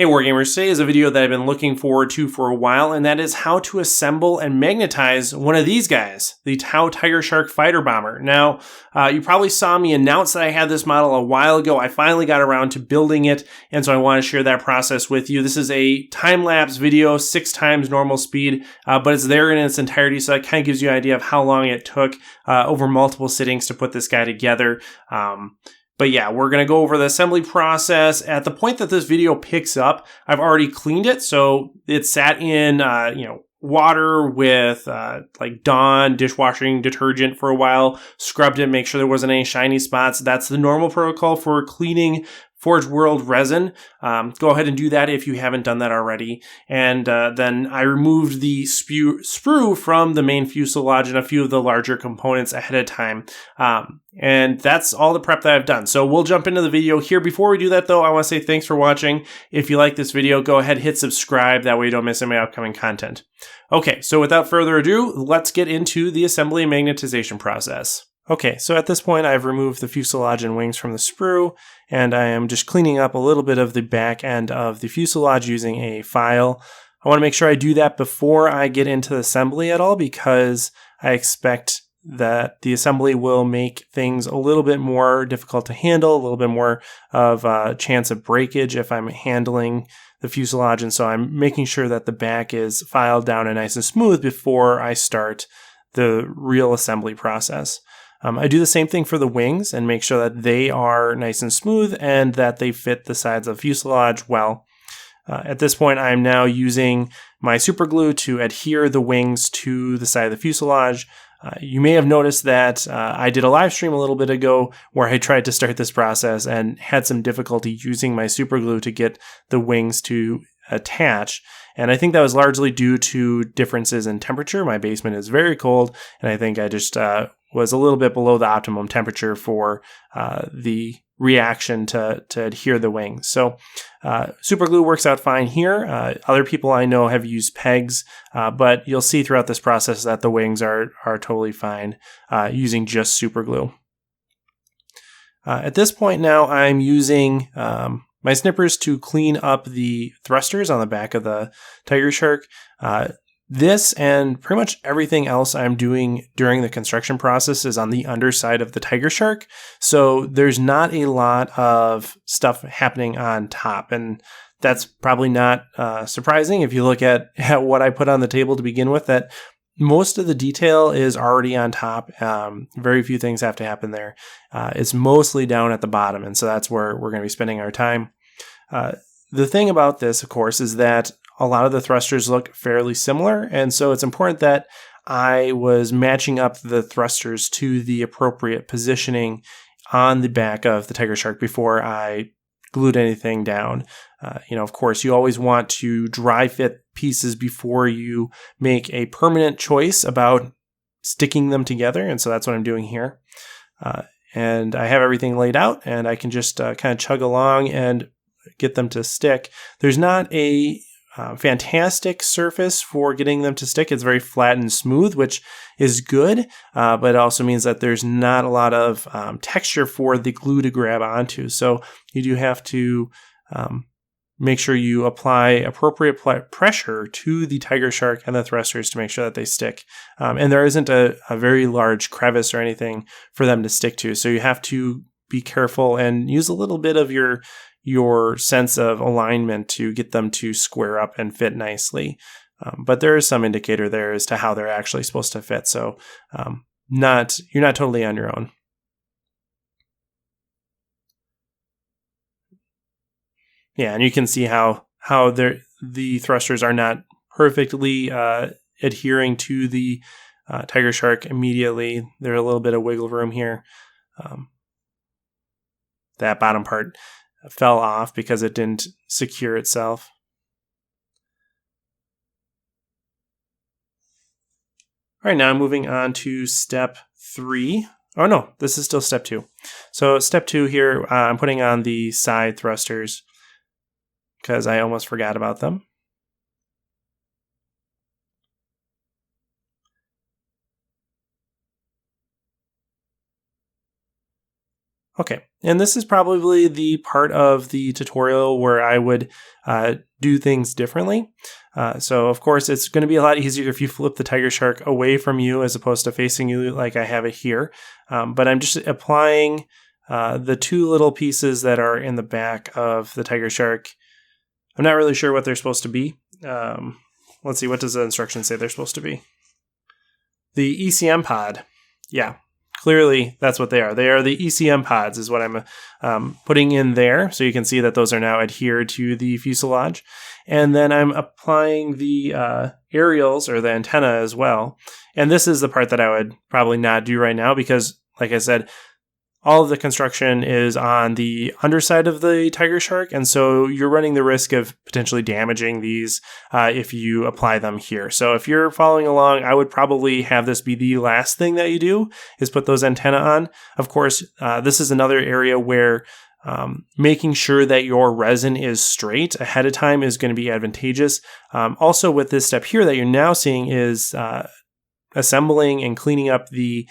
Hey Wargamers, today is a video that I've been looking forward to for a while, and that is how to assemble and magnetize one of these guys, the Tau Tigershark fighter bomber. Now, you probably saw me announce that I had this model a while ago. I finally got around to building it, and so I want to share that process with you. This is a time-lapse video, 6 times normal speed, but it's there in its entirety, so that kind of gives you an idea of how long it took over multiple sittings to put this guy together. But yeah, we're going to go over the assembly process. At the point that this video picks up, I've already cleaned it. So it sat in, water with like Dawn dishwashing detergent for a while, scrubbed it, make sure there wasn't any shiny spots. That's the normal protocol for cleaning Forgeworld resin. Go ahead and do that if you haven't done that already. And then I removed the sprue from the main fuselage and a few of the larger components ahead of time. And that's all the prep that I've done. So we'll jump into the video here. Before we do that though, I want to say thanks for watching. If you like this video, go ahead, hit subscribe. That way you don't miss any upcoming content. Okay, so without further ado, let's get into the assembly and magnetization process. Okay, so at this point I've removed the fuselage and wings from the sprue, and I am just cleaning up a little bit of the back end of the fuselage using a file. I want to make sure I do that before I get into the assembly at all, because I expect that the assembly will make things a little bit more difficult to handle, a little bit more of a chance of breakage if I'm handling the fuselage, and so I'm making sure that the back is filed down and nice and smooth before I start the real assembly process. I do the same thing for the wings and make sure that they are nice and smooth and that they fit the sides of the fuselage well. At this point, I'm now using my super glue to adhere the wings to the side of the fuselage. You may have noticed that I did a live stream a little bit ago where I tried to start this process and had some difficulty using my super glue to get the wings to attach. And I think that was largely due to differences in temperature. My basement is very cold, and I think I just was a little bit below the optimum temperature for the reaction to adhere the wings. So super glue works out fine here. Other people I know have used pegs, but you'll see throughout this process that the wings are totally fine using just super glue. At this point now, I'm using my snippers to clean up the thrusters on the back of the Tigershark. This and pretty much everything else I'm doing during the construction process is on the underside of the Tigershark. So there's not a lot of stuff happening on top. And that's probably not surprising if you look at what I put on the table to begin with, that most of the detail is already on top. Very few things have to happen there. It's mostly down at the bottom. And so that's where we're going to be spending our time. The thing about this, of course, is that a lot of the thrusters look fairly similar, and so it's important that I was matching up the thrusters to the appropriate positioning on the back of the Tigershark before I glued anything down. Of course, you always want to dry fit pieces before you make a permanent choice about sticking them together, and so that's what I'm doing here. And I have everything laid out, and I can just kind of chug along and get them to stick. There's not a fantastic surface for getting them to stick. It's very flat and smooth, which is good, but it also means that there's not a lot of texture for the glue to grab onto. So you do have to make sure you apply appropriate pressure to the Tigershark and the thrusters to make sure that they stick. And there isn't a very large crevice or anything for them to stick to. So you have to be careful and use a little bit of your sense of alignment to get them to square up and fit nicely. But there is some indicator there as to how they're actually supposed to fit. So you're not totally on your own. Yeah, and you can see how the thrusters are not perfectly adhering to the Tigershark immediately. There's a little bit of wiggle room here. That bottom part fell off because it didn't secure itself. All right, now I'm moving on to step 3. Oh no, this is still step 2. So step 2 here, I'm putting on the side thrusters because I almost forgot about them. Okay, and this is probably the part of the tutorial where I would do things differently. So of course, it's going to be a lot easier if you flip the Tigershark away from you as opposed to facing you like I have it here. But I'm just applying the two little pieces that are in the back of the Tigershark. I'm not really sure what they're supposed to be. Let's see, what does the instructions say they're supposed to be? The ECM pod. Yeah. Clearly, that's what they are. They are the ECM pods is what I'm putting in there. So you can see that those are now adhered to the fuselage. And then I'm applying the aerials or the antenna as well. And this is the part that I would probably not do right now because, like I said, all of the construction is on the underside of the Tigershark, and so you're running the risk of potentially damaging these if you apply them here. So if you're following along, I would probably have this be the last thing that you do, is put those antennae on. Of course, this is another area where making sure that your resin is straight ahead of time is going to be advantageous. Also with this step here that you're now seeing is assembling and cleaning up the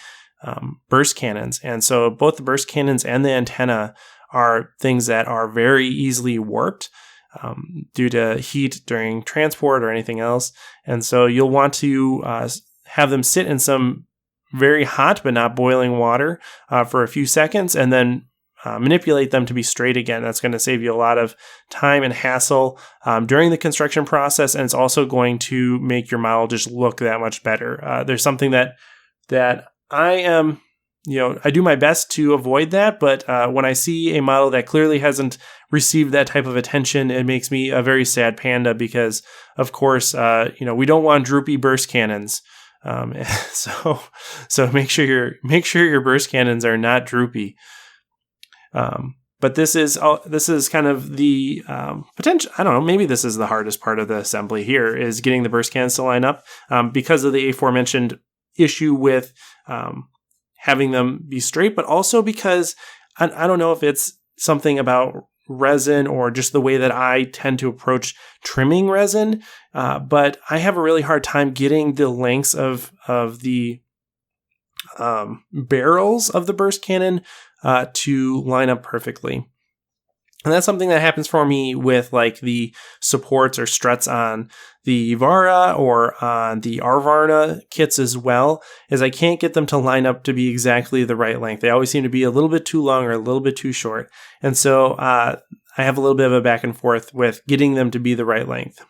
burst cannons. And so both the burst cannons and the antenna are things that are very easily warped due to heat during transport or anything else. And so you'll want to have them sit in some very hot but not boiling water for a few seconds and then manipulate them to be straight again. That's going to save you a lot of time and hassle during the construction process, and it's also going to make your model just look that much better. There's something that I am, I do my best to avoid that, but when I see a model that clearly hasn't received that type of attention, it makes me a very sad panda because, of course, we don't want droopy burst cannons. So make sure your burst cannons are not droopy. But this is kind of the potential. I don't know. Maybe this is the hardest part of the assembly here is getting the burst cannons to line up because of the aforementioned issue with having them be straight, but also because I don't know if it's something about resin or just the way that I tend to approach trimming resin, but I have a really hard time getting the lengths of the barrels of the burst cannon to line up perfectly. And that's something that happens for me with like the supports or struts on the Vara or on the Arvarna kits as well, is I can't get them to line up to be exactly the right length. They always seem to be a little bit too long or a little bit too short. And so I have a little bit of a back and forth with getting them to be the right length.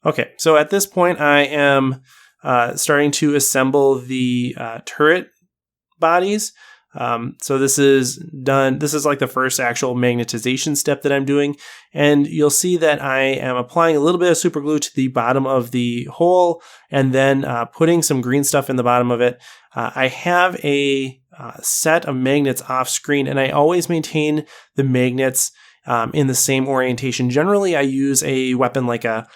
Okay, so at this point I am starting to assemble the turret bodies. So this is done. This is like the first actual magnetization step that I'm doing. And you'll see that I am applying a little bit of super glue to the bottom of the hole and then putting some green stuff in the bottom of it. I have a set of magnets off screen, and I always maintain the magnets in the same orientation. Generally, I use a weapon like a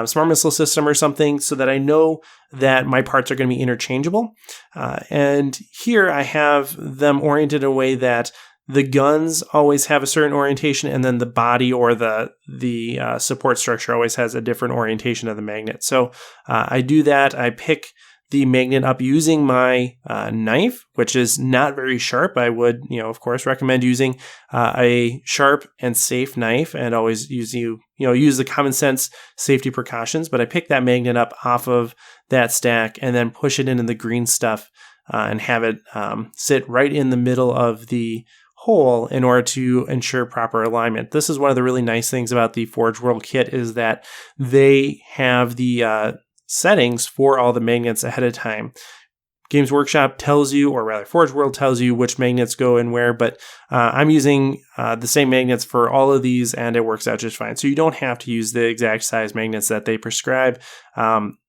smart missile system or something so that I know that my parts are going to be interchangeable. And here I have them oriented in a way that the guns always have a certain orientation, and then the body or the support structure always has a different orientation of the magnet. So I do that. I pick the magnet up using my knife, which is not very sharp. I would, of course, recommend using a sharp and safe knife, and always use the common sense safety precautions. But I pick that magnet up off of that stack and then push it into the green stuff and have it sit right in the middle of the hole in order to ensure proper alignment. This is one of the really nice things about the Forgeworld kit is that they have the settings for all the magnets ahead of time. Games Workshop tells you, or rather Forgeworld tells you which magnets go in where, but I'm using the same magnets for all of these and it works out just fine. So you don't have to use the exact size magnets that they prescribe.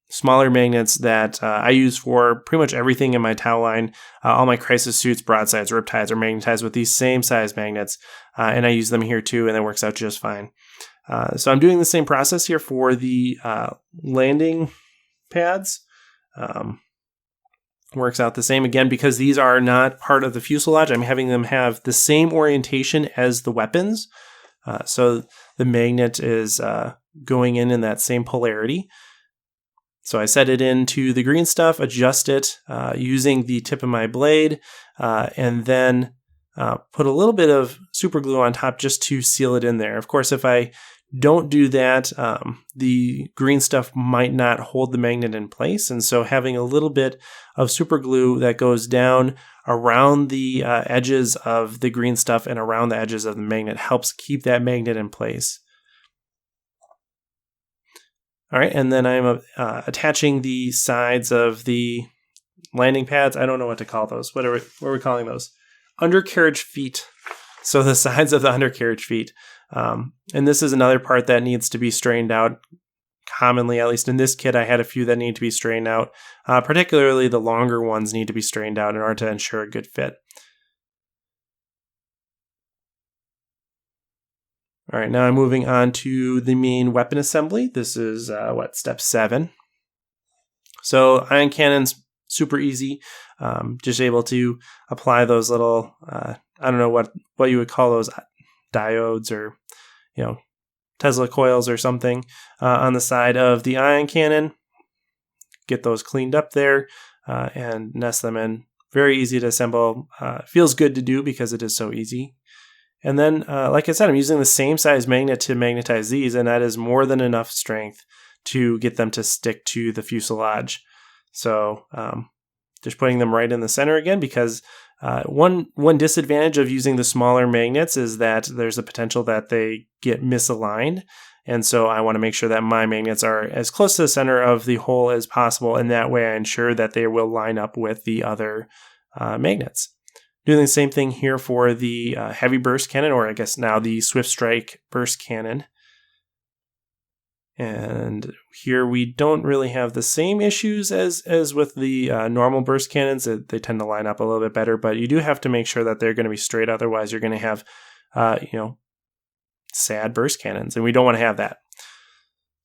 Smaller magnets that I use for pretty much everything in my Tau line. All my crisis suits, broadsides, riptides are magnetized with these same size magnets, and I use them here too, and it works out just fine. So I'm doing the same process here for the landing pads. Works out the same again because these are not part of the fuselage. I'm having them have the same orientation as the weapons. So the magnet is going in that same polarity. So I set it into the green stuff, adjust it using the tip of my blade, and then put a little bit of super glue on top just to seal it in there. Of course, if I don't do that, the green stuff might not hold the magnet in place. And so having a little bit of super glue that goes down around the edges of the green stuff and around the edges of the magnet helps keep that magnet in place. All right, and then I'm attaching the sides of the landing pads. I don't know what to call those. What are we calling those? Undercarriage feet. So the sides of the undercarriage feet. And this is another part that needs to be straightened out. Commonly, at least in this kit, I had a few that need to be straightened out. Particularly the longer ones need to be straightened out in order to ensure a good fit. All right, now I'm moving on to the main weapon assembly. This is step 7. So ion cannons, super easy. Just able to apply those little, I don't know what you would call those, diodes or, Tesla coils or something on the side of the ion cannon. Get those cleaned up there and nest them in. Very easy to assemble. Feels good to do because it is so easy. And then, like I said, I'm using the same size magnet to magnetize these, and that is more than enough strength to get them to stick to the fuselage. So just putting them right in the center again, because one disadvantage of using the smaller magnets is that there's a potential that they get misaligned. And so I want to make sure that my magnets are as close to the center of the hole as possible, and that way I ensure that they will line up with the other magnets. Doing the same thing here for the heavy burst cannon, or I guess now the Swift Strike burst cannon. And here we don't really have the same issues as with the normal burst cannons. They tend to line up a little bit better, but you do have to make sure that they're going to be straight. Otherwise, you're going to have, sad burst cannons, and we don't want to have that.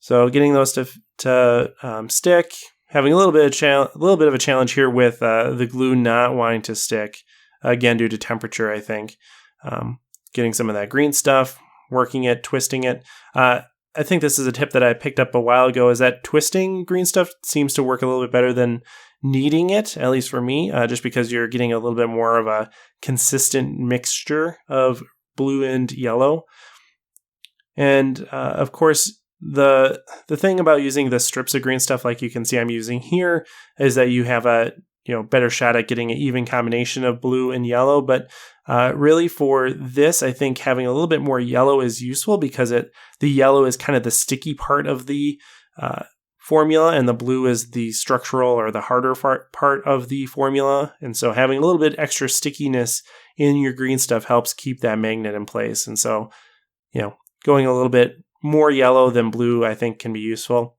So getting those to stick, having a little bit of a challenge here with the glue not wanting to stick. Again, due to temperature, I think. Getting some of that green stuff, working it, twisting it. I think this is a tip that I picked up a while ago, is that twisting green stuff seems to work a little bit better than kneading it, at least for me, just because you're getting a little bit more of a consistent mixture of blue and yellow. And of course, the thing about using the strips of green stuff like you can see I'm using here is that you have a better shot at getting an even combination of blue and yellow. But really for this, I think having a little bit more yellow is useful because the yellow is kind of the sticky part of the formula, and the blue is the structural or the harder part of the formula. And so having a little bit extra stickiness in your green stuff helps keep that magnet in place. And so, going a little bit more yellow than blue, I think can be useful.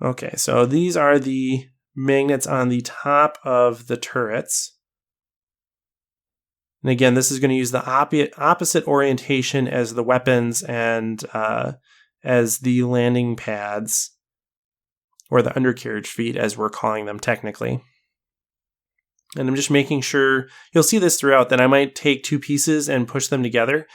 Okay, so these are the magnets on the top of the turrets. And again, this is going to use the opposite orientation as the weapons and as the landing pads, or the undercarriage feet, as we're calling them technically. And I'm just making sure, you'll see this throughout, that I might take two pieces and push them together.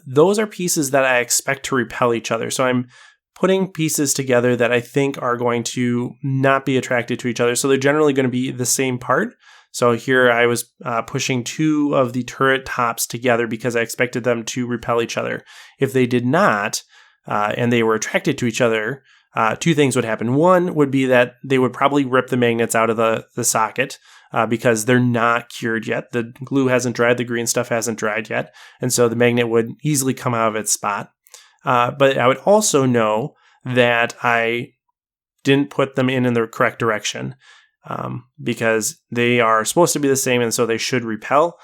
Those are pieces that I expect to repel each other. So I'm putting pieces together that I think are going to not be attracted to each other. So they're generally going to be the same part. So here I was pushing two of the turret tops together because I expected them to repel each other. If they did not, and they were attracted to each other, two things would happen. One would be that they would probably rip the magnets out of the socket because they're not cured yet. The glue hasn't dried, the green stuff hasn't dried yet. And so the magnet would easily come out of its spot. But I would also know that I didn't put them in the correct direction because they are supposed to be the same, and so they should repel.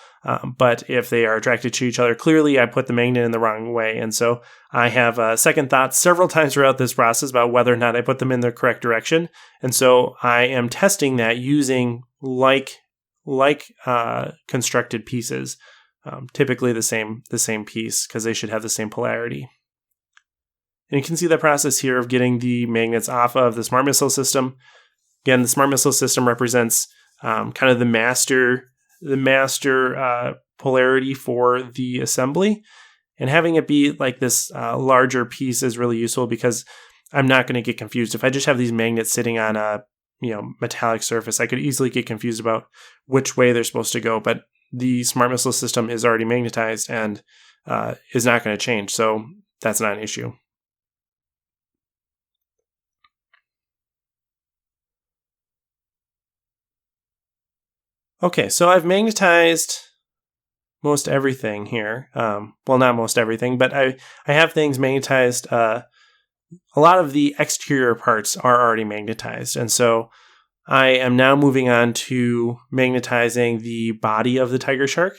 But if they are attracted to each other, clearly I put the magnet in the wrong way. And so I have second thoughts several times throughout this process about whether or not I put them in the correct direction. And so I am testing that using like constructed pieces, typically the same piece, because they should have the same polarity. And you can see the process here of getting the magnets off of the Smart Missile System. Again, the Smart Missile System represents kind of the master polarity for the assembly. And having it be like this larger piece is really useful because I'm not going to get confused. If I just have these magnets sitting on a metallic surface, I could easily get confused about which way they're supposed to go. But the smart missile system is already magnetized and is not going to change. So that's not an issue. Okay, so I've magnetized most everything here. Well, not most everything, but I have things magnetized. A lot of the exterior parts are already magnetized. And so I am now moving on to magnetizing the body of the Tigershark.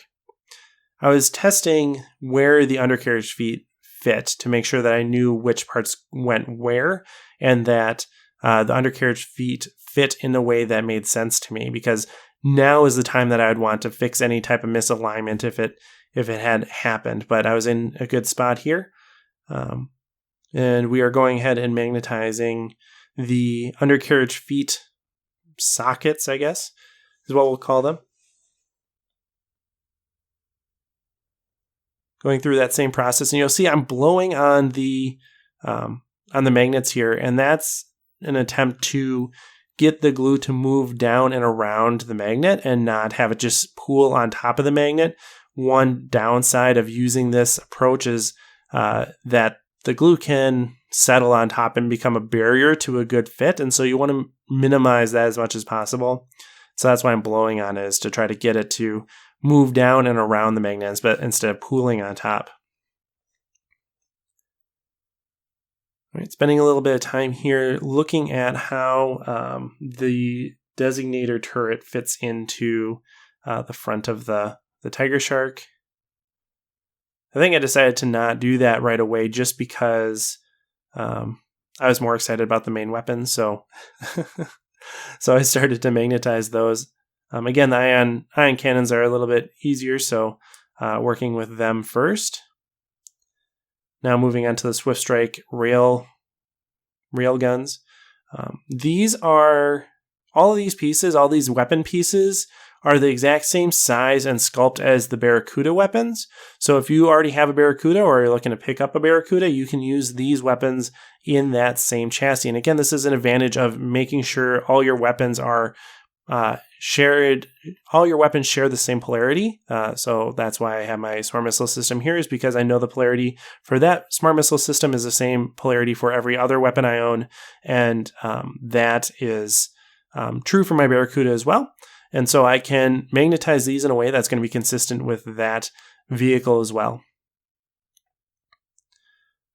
I was testing where the undercarriage feet fit to make sure that I knew which parts went where and that the undercarriage feet fit in a way that made sense to me, because now is the time that I would want to fix any type of misalignment if it had happened. But I was in a good spot here. And we are going ahead and magnetizing the undercarriage feet sockets, I guess, is what we'll call them. Going through that same process, and you'll see I'm blowing on the magnets here, and that's an attempt to get the glue to move down and around the magnet and not have it just pool on top of the magnet. One downside of using this approach is that the glue can settle on top and become a barrier to a good fit, and so you want to minimize that as much as possible. So that's why I'm blowing on it, is to try to get it to move down and around the magnets, but instead of pooling on top. All right, spending a little bit of time here looking at how the designator turret fits into the front of the Tigershark. I think I decided to not do that right away just because I was more excited about the main weapons. So I started to magnetize those. Again, the ion cannons are a little bit easier, so working with them first. Now moving on to the Swift Strike rail guns. These are all of these pieces, all these weapon pieces are the exact same size and sculpt as the Barracuda weapons. So if you already have a Barracuda or you're looking to pick up a Barracuda, you can use these weapons in that same chassis. And again, this is an advantage of making sure all your weapons are shared. All your weapons share the same polarity. So that's why I have my smart missile system here, is because I know the polarity for that smart missile system is the same polarity for every other weapon I own. And that is true for my Barracuda as well. And so I can magnetize these in a way that's going to be consistent with that vehicle as well. All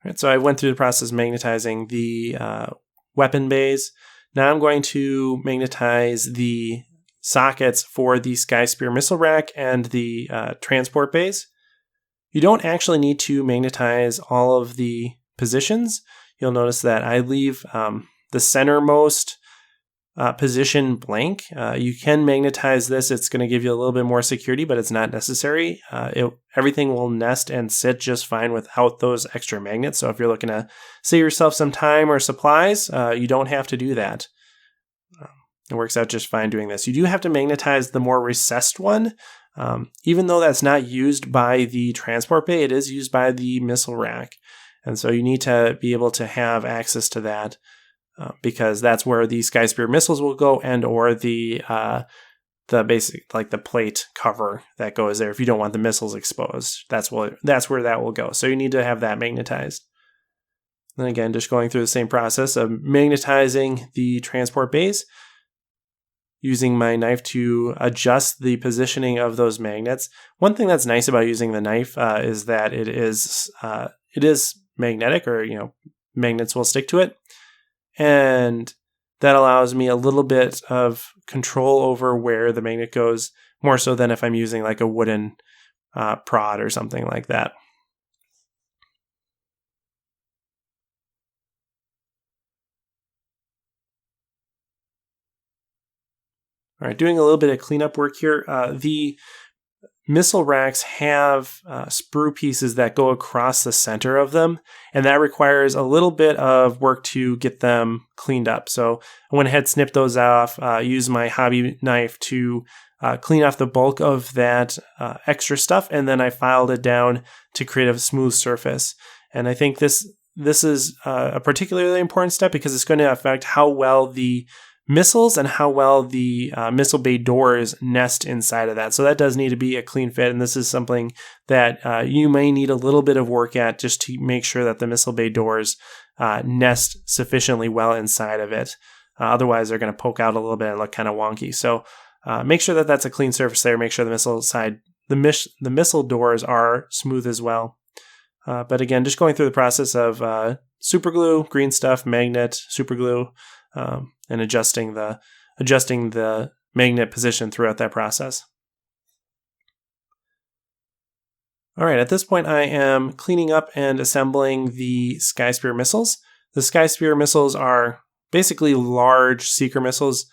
right, so I went through the process of magnetizing the weapon bays. Now I'm going to magnetize the sockets for the Sky Spear missile rack and the transport bays. You don't actually need to magnetize all of the positions. You'll notice that I leave the centermost position blank. You can magnetize this. It's going to give you a little bit more security, but it's not necessary. Everything will nest and sit just fine without those extra magnets. So if you're looking to save yourself some time or supplies, you don't have to do that. It works out just fine doing this. You do have to magnetize the more recessed one. Even though that's not used by the transport bay, it is used by the missile rack. And so you need to be able to have access to that. Because that's where the Sky Spear missiles will go, and or the basic, like the plate cover that goes there. If you don't want the missiles exposed, that's where that will go. So you need to have that magnetized. Then again, just going through the same process of magnetizing the transport bays, using my knife to adjust the positioning of those magnets. One thing that's nice about using the knife is that it is magnetic, or magnets will stick to it. And that allows me a little bit of control over where the magnet goes, more so than if I'm using like a wooden prod or something like that. All right, doing a little bit of cleanup work here. The missile racks have sprue pieces that go across the center of them, and that requires a little bit of work to get them cleaned up. So I went ahead, snipped those off, used my hobby knife to clean off the bulk of that extra stuff, and then I filed it down to create a smooth surface. And I think this is a particularly important step because it's going to affect how well the missiles and how well the missile bay doors nest inside of that. So that does need to be a clean fit, and this is something that you may need a little bit of work at just to make sure that the missile bay doors nest sufficiently well inside of it. Otherwise, they're going to poke out a little bit and look kind of wonky. So make sure that that's a clean surface there. Make sure the missile doors are smooth as well. But again, just going through the process of super glue, green stuff, magnet, super glue, and adjusting the magnet position throughout that process. All right, at this point I am cleaning up and assembling the Sky Spear missiles. The Sky Spear missiles are basically large seeker missiles.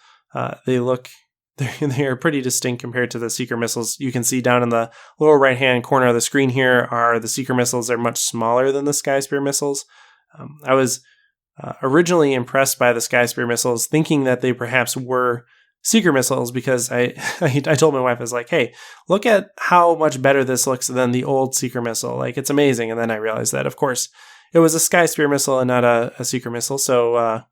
They are pretty distinct compared to the seeker missiles. You can see down in the lower right-hand corner of the screen here are the seeker missiles. They're much smaller than the Sky Spear missiles. I was originally impressed by the Sky Spear missiles, thinking that they perhaps were seeker missiles because I told my wife, I was like, hey, look at how much better this looks than the old seeker missile. Like, it's amazing. And then I realized that, of course, it was a Sky Spear missile and not a seeker missile. So,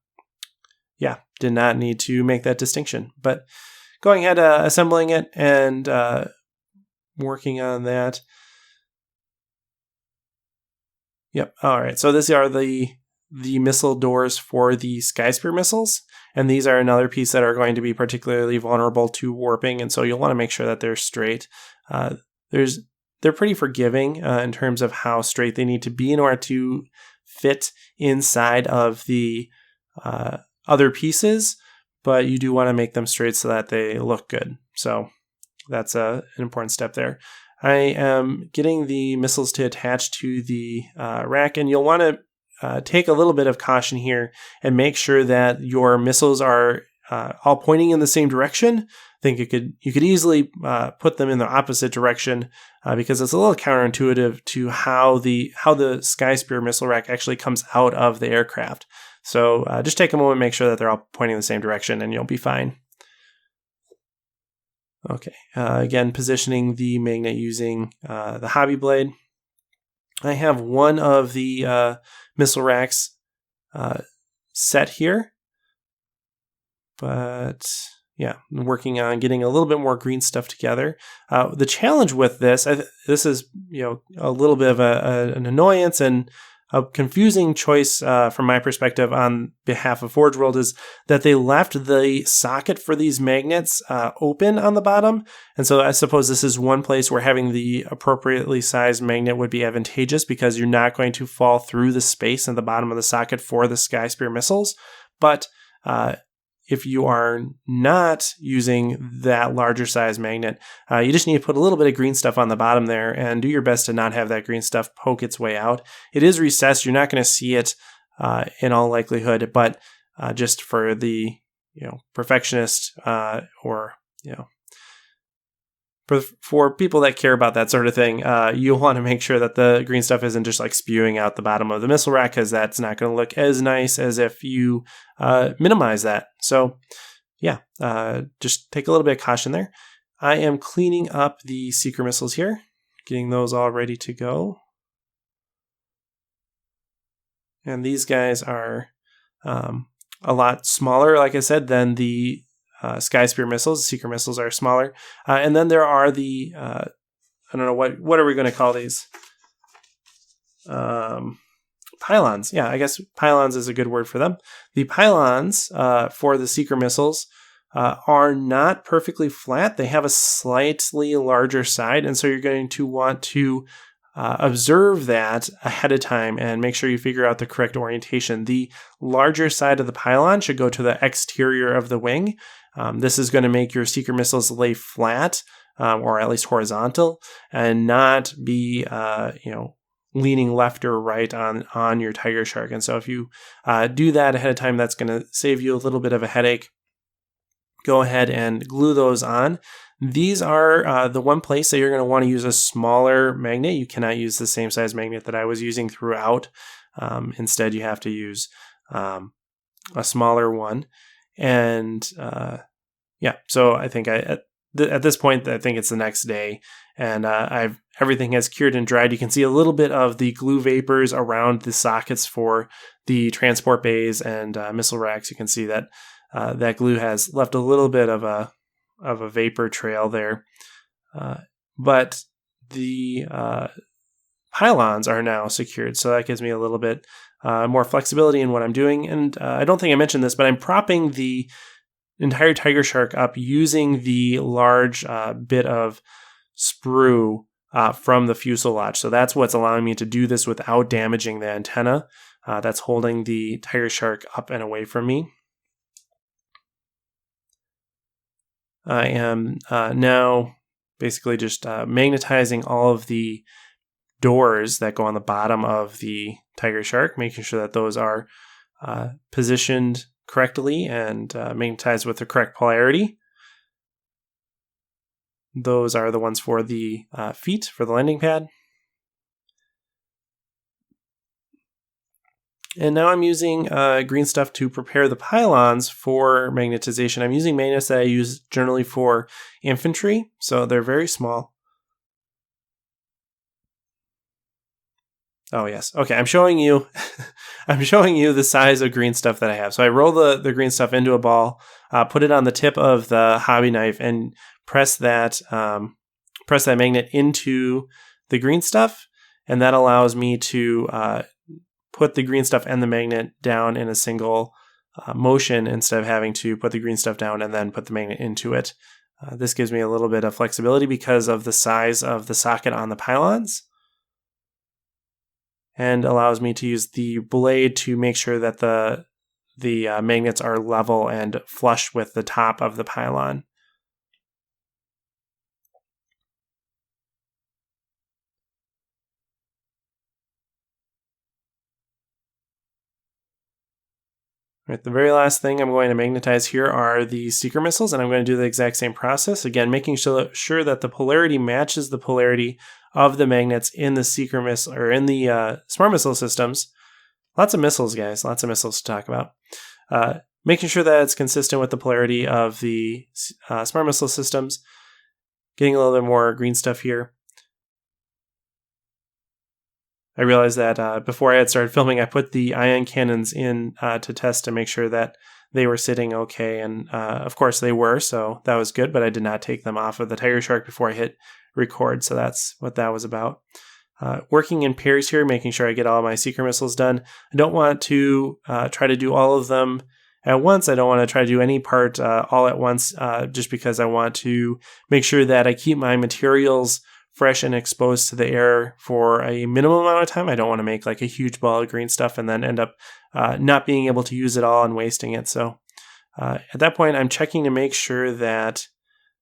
did not need to make that distinction. But going ahead, assembling it and working on that. Yep. All right. So these are the missile doors for the Sky Spear missiles. And these are another piece that are going to be particularly vulnerable to warping. And so you'll want to make sure that they're straight. They're pretty forgiving in terms of how straight they need to be in order to fit inside of the other pieces. But you do want to make them straight so that they look good. So that's an important step there. I am getting the missiles to attach to the rack, and you'll want to take a little bit of caution here and make sure that your missiles are all pointing in the same direction. I think you could easily put them in the opposite direction because it's a little counterintuitive to how the Sky Spear missile rack actually comes out of the aircraft. So just take a moment, make sure that they're all pointing in the same direction, and you'll be fine. Okay, again, positioning the magnet using the hobby blade. I have one of the missile racks set here, but yeah, I'm working on getting a little bit more green stuff together. The challenge with this is a little bit of an annoyance and a confusing choice from my perspective on behalf of Forgeworld is that they left the socket for these magnets open on the bottom. And so I suppose this is one place where having the appropriately sized magnet would be advantageous because you're not going to fall through the space in the bottom of the socket for the Sky Spear missiles. But if you are not using that larger size magnet, you just need to put a little bit of green stuff on the bottom there and do your best to not have that green stuff poke its way out. It is recessed. You're not going to see it in all likelihood, but just for the perfectionist or for people that care about that sort of thing, you'll want to make sure that the green stuff isn't just like spewing out the bottom of the missile rack because that's not going to look as nice as if you minimize that. So yeah, just take a little bit of caution there. I am cleaning up the seeker missiles here, getting those all ready to go. And these guys are a lot smaller, like I said, than the Sky Spear missiles. The seeker missiles are smaller. And then there are the, I don't know, what are we going to call these? Pylons. Yeah, I guess pylons is a good word for them. The pylons for the seeker missiles are not perfectly flat. They have a slightly larger side, and so you're going to want to observe that ahead of time and make sure you figure out the correct orientation. The larger side of the pylon should go to the exterior of the wing. This is going to make your seeker missiles lay flat, or at least horizontal, and not be leaning left or right on your Tigershark. And so if you do that ahead of time, that's going to save you a little bit of a headache. Go ahead and glue those on. These are the one place that you're going to want to use a smaller magnet. You cannot use the same size magnet that I was using throughout. Instead, you have to use a smaller one. And so I think at this point, I think it's the next day, and everything has cured and dried. You can see a little bit of the glue vapors around the sockets for the transport bays and missile racks. You can see that that glue has left a little bit of a vapor trail there, but the pylons are now secured, so that gives me a little bit more flexibility in what I'm doing. And I don't think I mentioned this, but I'm propping the entire Tigershark up using the large bit of sprue from the fuselage. So that's what's allowing me to do this without damaging the antenna. That's holding the Tigershark up and away from me. I am now basically just magnetizing all of the doors that go on the bottom of the Tigershark, making sure that those are positioned correctly and magnetized with the correct polarity. Those are the ones for the feet, for the landing pad. And now I'm using green stuff to prepare the pylons for magnetization. I'm using magnets that I use generally for infantry, so they're very small. Oh yes. Okay, I'm showing you I'm showing you the size of green stuff that I have. So I roll the green stuff into a ball, put it on the tip of the hobby knife, and press that magnet into the green stuff, and that allows me to put the green stuff and the magnet down in a single motion instead of having to put the green stuff down and then put the magnet into it. This gives me a little bit of flexibility because of the size of the socket on the pylons, and allows me to use the blade to make sure that the magnets are level and flush with the top of the pylon. Right, the very last thing I'm going to magnetize here are the seeker missiles, and I'm going to do the exact same process. Again, making sure that the polarity matches the polarity of the magnets in the seeker missile or in the smart missile systems. Lots of missiles, guys. Lots of missiles to talk about. Making sure that it's consistent with the polarity of the smart missile systems. Getting a little bit more green stuff here. I realized that before I had started filming, I put the ion cannons in to test to make sure that they were sitting okay. And of course they were, so that was good, but I did not take them off of the Tigershark before I hit record. So that's what that was about. Working in pairs here, making sure I get all my seeker missiles done. I don't want to try to do all of them at once. I don't want to try to do any part all at once just because I want to make sure that I keep my materials fresh and exposed to the air for a minimum amount of time. I don't want to make like a huge ball of green stuff and then end up not being able to use it all and wasting it. So at that point, I'm checking to make sure that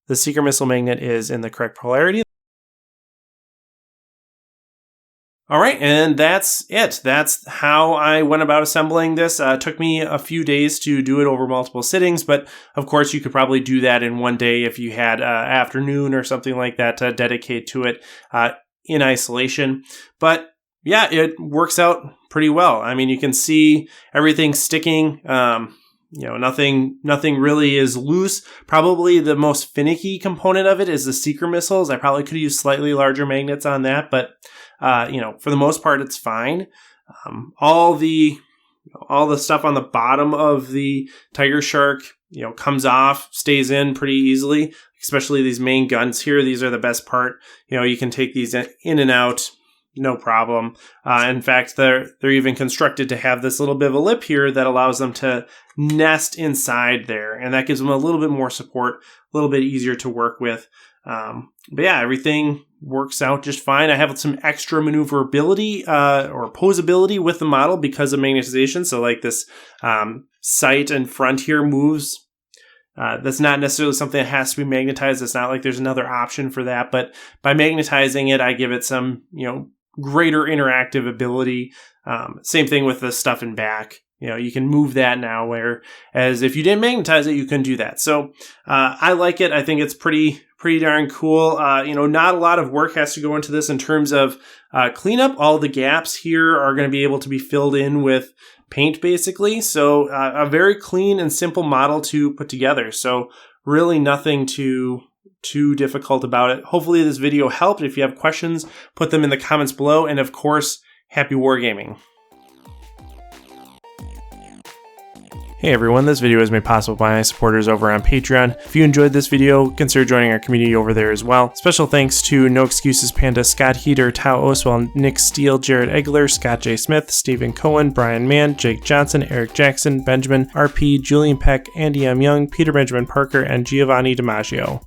the seeker missile magnet is in the correct polarity. All right, and that's it. That's how I went about assembling this. It took me a few days to do it over multiple sittings, but of course you could probably do that in one day if you had afternoon or something like that to dedicate to it in isolation. But yeah, it works out pretty well. I mean, you can see everything sticking. Nothing really is loose. Probably the most finicky component of it is the seeker missiles. I probably could use slightly larger magnets on that, but for the most part, it's fine. All the stuff on the bottom of the Tigershark, comes off, stays in pretty easily, especially these main guns here. These are the best part. You can take these in and out, no problem. In fact, they're even constructed to have this little bit of a lip here that allows them to nest inside there. And that gives them a little bit more support, a little bit easier to work with. But yeah, everything works out just fine. I have some extra maneuverability or posability with the model because of magnetization. So like this sight and front here moves. That's not necessarily something that has to be magnetized. It's not like there's another option for that. But by magnetizing it, I give it some greater interactive ability. Same thing with the stuff in back. You can move that now, whereas if you didn't magnetize it, you couldn't do that. So I like it. I think it's pretty darn cool. Not a lot of work has to go into this in terms of cleanup. All the gaps here are going to be able to be filled in with paint, basically. So a very clean and simple model to put together. So really nothing to too difficult about it. Hopefully this video helped. If you have questions, put them in the comments below. And of course, happy wargaming. Hey everyone, this video is made possible by my supporters over on Patreon. If you enjoyed this video, consider joining our community over there as well. Special thanks to No Excuses Panda, Scott Heater, Tau Oswald, Nick Steele, Jared Egler, Scott J. Smith, Stephen Cohen, Brian Mann, Jake Johnson, Eric Jackson, Benjamin, RP, Julian Peck, Andy M. Young, Peter Benjamin Parker, and Giovanni DiMaggio.